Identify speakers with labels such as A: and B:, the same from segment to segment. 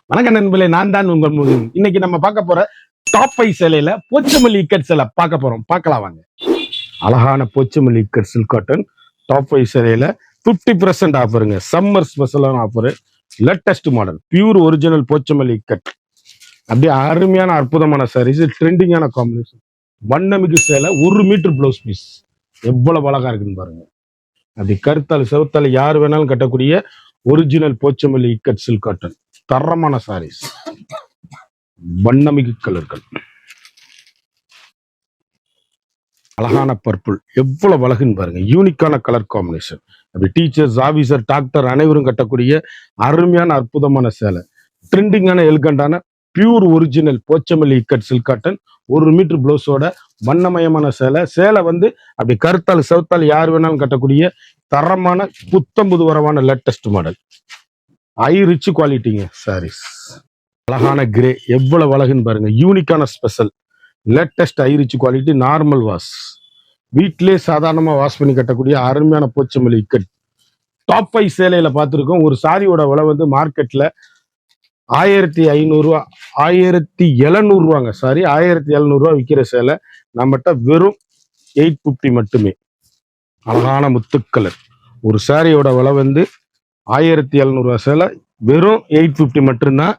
A: வணக்கம் நண்பர்களே, நான் தான் உங்கள் முருகன். இன்னைக்கு நம்ம பார்க்க போற டாப் 5 சேலையில போச்சமல்லி இக்கட் சேலை பார்க்க போறோம். பார்க்கலாம் வாங்க. அழகான Pochampally ikat silk cotton top 5 சேலையில 50% ஆஃபருங்க. சம்மர் ஸ்பெஷலான offer. Latest model pure original Pochampally ikat. அப்படியே அருமையான அற்புதமான சாரீஸ், ட்ரெண்டிங்கான காம்பினேஷன். வண்ணமிகு சேலை, 1 மீட்டர் பிளவுஸ் பீஸ். எவ்வளவு அழகா இருக்குன்னு பாருங்க. அப்படி கருத்தால் செவத்தால் யார் வேணாலும் கட்டக்கூடிய original Pochampally ikat silk cotton. தரமான சாரீஸ், வண்ணமிகு கலர்கள், அழகான பர்பிள். எவ்வளவு அழகுன்னு பாருங்க. யூனிக்கான கலர் காம்பினேஷன். அப்படி டீச்சர்ஸ், ஆபீசர், டாக்டர் அனைவரும் கட்டக்கூடிய அருமையான அற்புதமான சேலை. ட்ரெண்டிங்கான எலிகண்டான pure original Pochampally ikat silk cotton. 1 metre பிளவுஸோட வண்ணமயமான சேலை. சேலை அப்படி கருத்தால் செவத்தால் யார் வேணாலும் கட்டக்கூடிய தரமான புத்தம்புது வரவான லேட்டஸ்ட் மாடல். ஹை ரிச் குவாலிட்டிங்க சாரீஸ். அழகான கிரே. எவ்வளவு அழகுன்னு பாருங்க. யூனிக்கான special latest high rich quality. Normal wash, வீட்டிலே சாதாரணமா வாஷ் பண்ணி கட்டக்கூடிய அருமையான போச்சமல்லி இக்கட். டாப் 5 சேலையில பார்த்துருக்கோம். ஒரு சாரியோட விலை மார்க்கெட்ல 1500 ரூபா, 1700 ரூபாங்க. சாரி, 1700 ரூபா விற்கிற சேலை நம்மகிட்ட வெறும் 850 மட்டுமே. அழகான முத்துக்கலர். ஒரு சாரியோட விலை 1700 ரூபா சேலை வெறும் 850 மட்டும்தான்.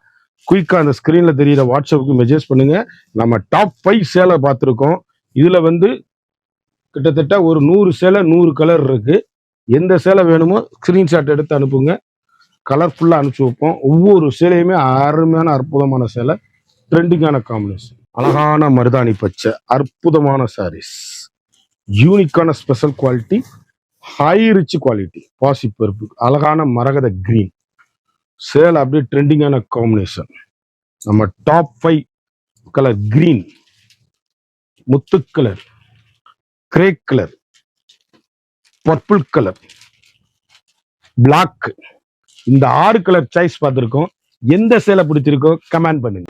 A: குயிக்கா அந்த ஸ்கிரீன்ல தெரியுற வாட்ஸ்அப்புக்கு மெசேஜ் பண்ணுங்க. நம்ம டாப் 5 சேலை பார்த்துருக்கோம். இதுல கிட்டத்தட்ட ஒரு 100 சேலை, 100 கலர் இருக்கு. எந்த சேலை வேணுமோ ஸ்கிரீன்ஷாட் எடுத்து அனுப்புங்க. கலர்ஃபுல்லா அனுப்பிச்சு வைப்போம். ஒவ்வொரு சேலையுமே அருமையான அற்புதமான சேலை, ட்ரெண்டிங்கான காம்பினேஷன். அழகான மருதாணி பச்சை, அற்புதமான சாரீஸ், யூனிக்கான special quality, high rich quality. பாசி பருப்பு, அழகான மரகத கிரீன் சேலை. அப்படியே ட்ரெண்டிங்கான காம்பினேஷன். நம்ம டாப் 5 கலர் கிரீன், முத்து colour, grey colour, purple colour, black. இந்த 6 கலர் சாய்ஸ் பார்த்துருக்கோம். எந்த சேலை பிடிச்சிருக்கோ கமெண்ட் பண்ணுங்க.